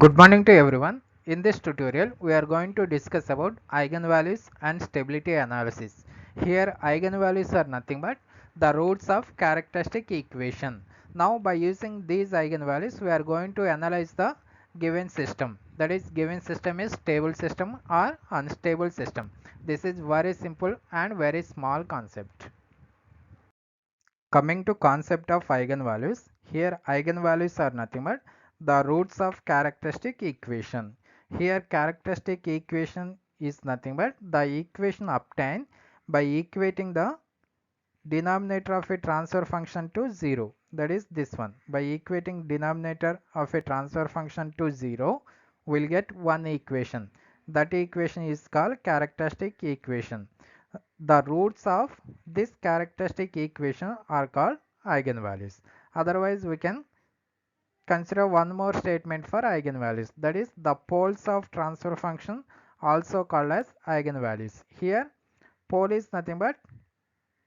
Good morning to everyone. In this tutorial, we are going to discuss about eigenvalues and stability analysis. Here, eigenvalues are nothing but the roots of characteristic equation. Now, by using these eigenvalues, we are going to analyze the given system. That is, given system is stable system or unstable system. This is very simple and very small concept. Coming to concept of eigenvalues, here eigenvalues are nothing but the roots of characteristic equation. Here characteristic equation is nothing but the equation obtained by equating the denominator of a transfer function to 0. That is this one. By equating denominator of a transfer function to 0, we'll get one equation. That equation is called characteristic equation. The roots of this characteristic equation are called eigenvalues. Otherwise, we can consider one more statement for eigenvalues. That is the poles of transfer function also called as eigenvalues. Here, pole is nothing but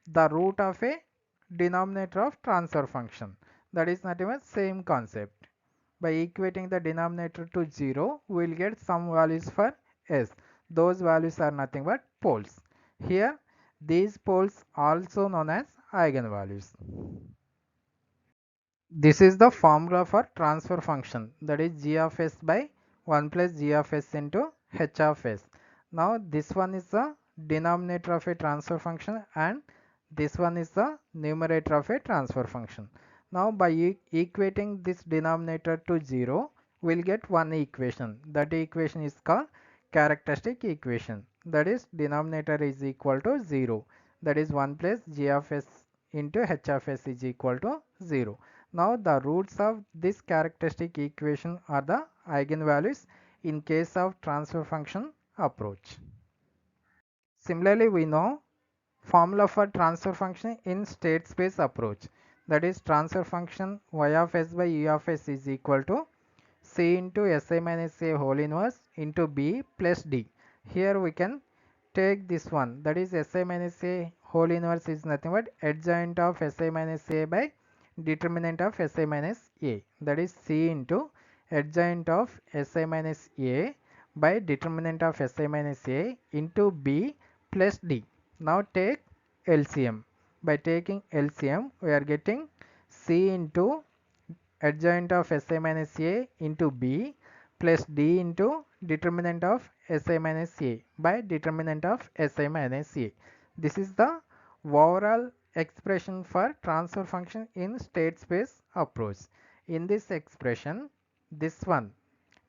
the root of a denominator of transfer function. That is nothing but same concept. By equating the denominator to 0, we will get some values for s. Those values are nothing but poles. Here, these poles also known as eigenvalues. This is the formula for transfer function, that is g of s by 1 plus g of s into h of s. Now this one is the denominator of a transfer function and this one is the numerator of a transfer function. Now by equating this denominator to 0, we'll get one equation. That equation is called characteristic equation. That is denominator is equal to 0. That is 1 plus g of s into h of s is equal to 0. Now the roots of this characteristic equation are the eigenvalues in case of transfer function approach. Similarly, we know formula for transfer function in state space approach. That is transfer function y of s by u of s is equal to c into si minus a whole inverse into b plus d. Here we can take this one, that is si minus a whole inverse is nothing but adjoint of si minus a by determinant of si minus a, that is c into adjoint of si minus a by determinant of si minus a into b plus d. Now take LCM. By taking LCM, we are getting c into adjoint of si minus a into b plus d into determinant of si minus a by determinant of si minus a. This is the overall expression for transfer function in state space approach. In this expression, this one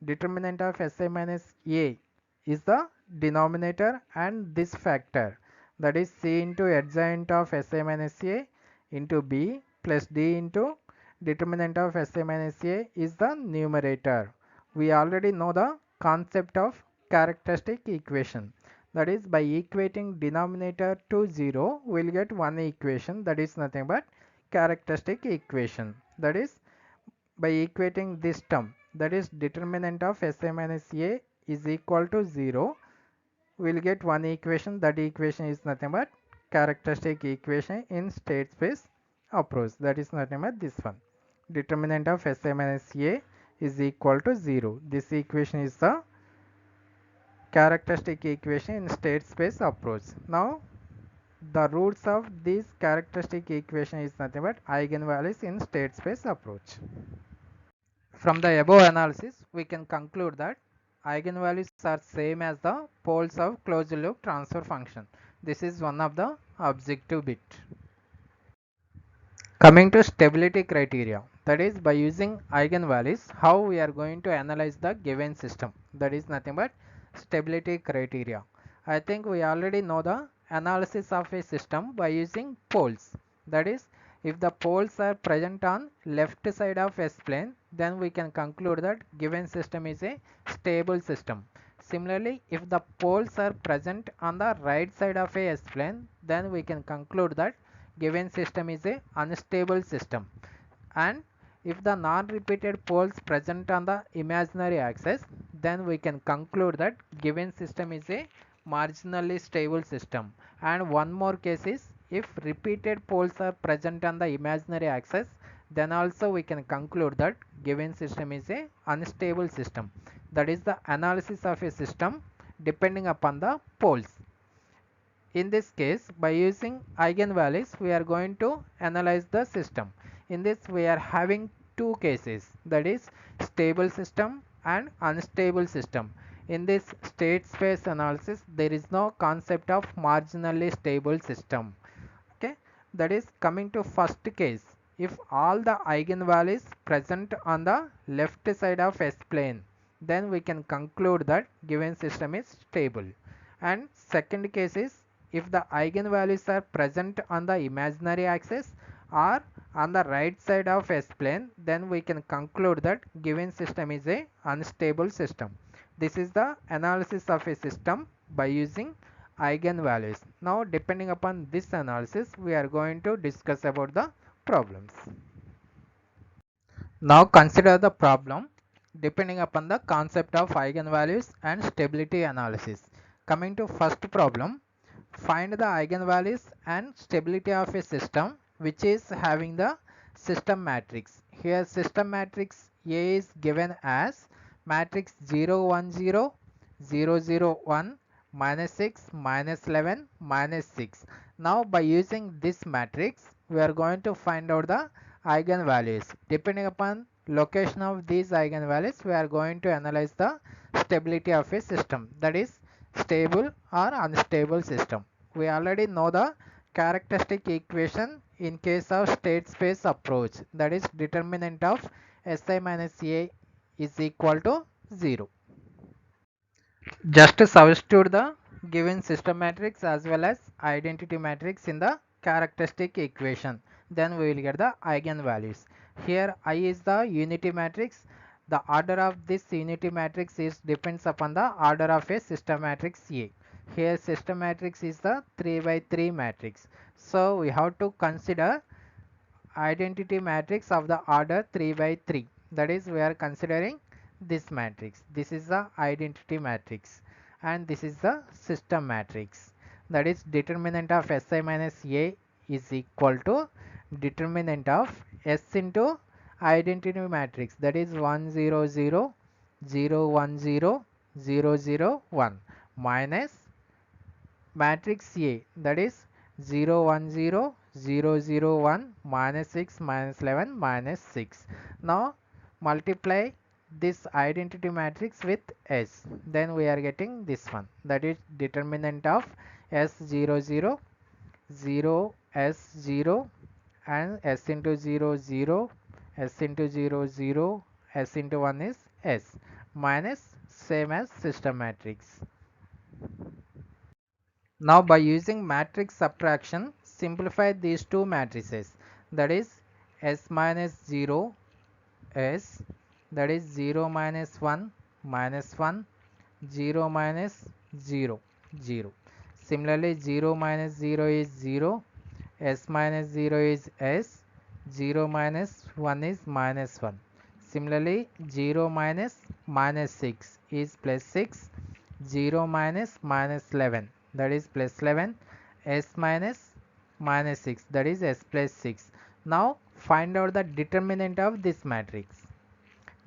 determinant of si minus a is the denominator and this factor, that is c into adjoint of si minus a into b plus d into determinant of si minus a is the numerator. We already know the concept of characteristic equation. That is by equating denominator to 0, we will get one equation, that is nothing but characteristic equation. That is by equating this term, that is determinant of si minus a is equal to 0, we will get one equation. That equation is nothing but characteristic equation in state space approach. That is nothing but this one. Determinant of si minus a is equal to 0. This equation is the characteristic equation in state space approach. Now the roots of this characteristic equation is nothing but eigenvalues in state space approach. From the above analysis, we can conclude that eigenvalues are same as the poles of closed loop transfer function. This is one of the objective bit. Coming to stability criteria, that is by using eigenvalues, how we are going to analyze the given system. That is nothing but stability criteria. I think we already know the analysis of a system by using poles. That is, if the poles are present on left side of S-plane, then we can conclude that given system is a stable system. Similarly, if the poles are present on the right side of a S-plane, then we can conclude that given system is a unstable system. And if the non-repeated poles present on the imaginary axis, then we can conclude that given system is a marginally stable system. And one more case is if repeated poles are present on the imaginary axis, then also we can conclude that given system is a unstable system. That is the analysis of a system depending upon the poles. In this case, by using eigenvalues, we are going to analyze the system. In this, we are having two cases, that is stable system and unstable system. In this state space analysis, there is no concept of marginally stable system. Okay, that is coming to first case. If all the eigenvalues present on the left side of S plane, then we can conclude that given system is stable. And second case is if the eigenvalues are present on the imaginary axis or on the right side of S plane, then we can conclude that given system is a unstable system. This is the analysis of a system by using eigenvalues. Now depending upon this analysis, we are going to discuss about the problems. Now consider the problem depending upon the concept of eigenvalues and stability analysis. Coming to first problem, find the eigenvalues and stability of a system which is having the system matrix. Here system matrix A is given as matrix 0 1 0 0 0 1 minus 6 minus 11 minus 6. Now by using this matrix we are going to find out the eigenvalues. Depending upon location of these eigenvalues, we are going to analyze the stability of a system, that is stable or unstable system. We already know the characteristic equation in case of state space approach, that is determinant of Si minus A is equal to 0. Just substitute the given system matrix as well as identity matrix in the characteristic equation. Then we will get the eigenvalues. Here I is the unity matrix. The order of this unity matrix is depends upon the order of a system matrix A. Here system matrix is the 3 by 3 matrix. So we have to consider identity matrix of the order 3 by 3. That is we are considering this matrix. This is the identity matrix and this is the system matrix. That is determinant of Si minus A is equal to determinant of S into identity matrix, that is 1 0 0 0 1 0 0 0 1 minus matrix A, that is 0 1 0 0 0 1 minus 6 minus 11 minus 6. Now multiply this identity matrix with S, then we are getting this one, that is determinant of S 0 0 0 S 0 and S into 0 0 S into 0 0 S into 1 is S minus same as system matrix. Now by using matrix subtraction, simplify these two matrices, that is S minus 0 S, that is 0 minus 1 minus 1 0 minus 0 0. Similarly 0 minus 0 is 0, S minus 0 is S, 0 minus 1 is minus 1. Similarly 0 minus minus 6 is plus 6, 0 minus minus 11, that is plus 11, S minus minus 6, that is S plus 6. Now find out the determinant of this matrix.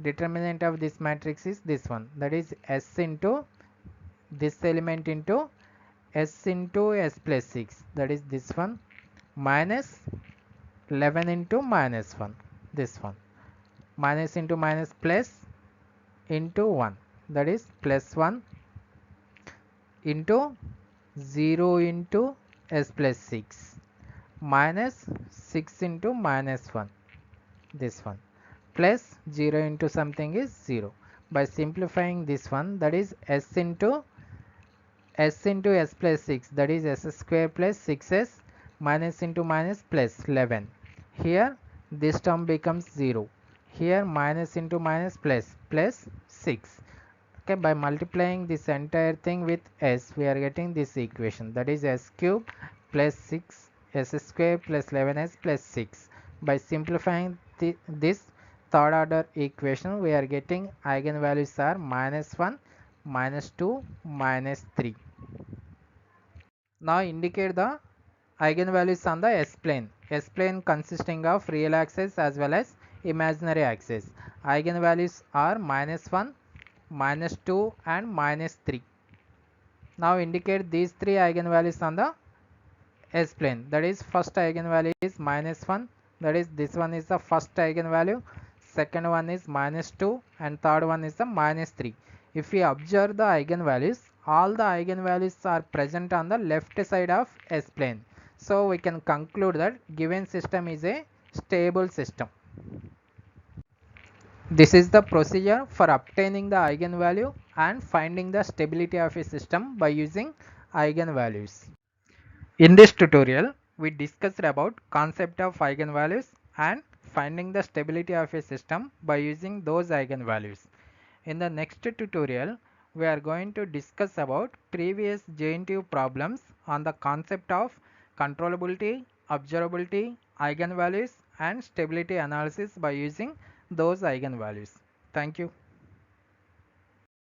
Determinant of this matrix is this one, that is S into this element into S into S plus 6, that is this one, minus 11 into minus 1, this one, minus into minus plus into 1, that is plus 1 into 0 into S plus 6 minus 6 into minus 1, this one, plus 0 into something is 0. By simplifying this one, that is S into S plus 6, that is S square plus 6S minus into minus plus 11. Here this term becomes 0. Here minus into minus plus 6. Okay, by multiplying this entire thing with S, we are getting this equation, that is S cube plus 6 S square plus 11S plus 6. By simplifying this third order equation, we are getting eigenvalues are minus 1, minus 2, minus 3. Now indicate the eigenvalues on the S plane. S-plane consisting of real axis as well as imaginary axis. Eigenvalues are -1, -2 and -3. Now indicate these three eigenvalues on the S-plane. That is, first eigenvalue is -1, that is this one is the first eigenvalue, second one is -2 and third one is the -3. If we observe the eigenvalues, all the eigenvalues are present on the left side of S-plane. So we can conclude that given system is a stable system. This is the procedure for obtaining the eigenvalue and finding the stability of a system by using eigenvalues. In this tutorial, we discussed about concept of eigenvalues and finding the stability of a system by using those eigenvalues. In the next tutorial, we are going to discuss about previous JNTU problems on the concept of controllability, observability, eigenvalues and stability analysis by using those eigenvalues. Thank you.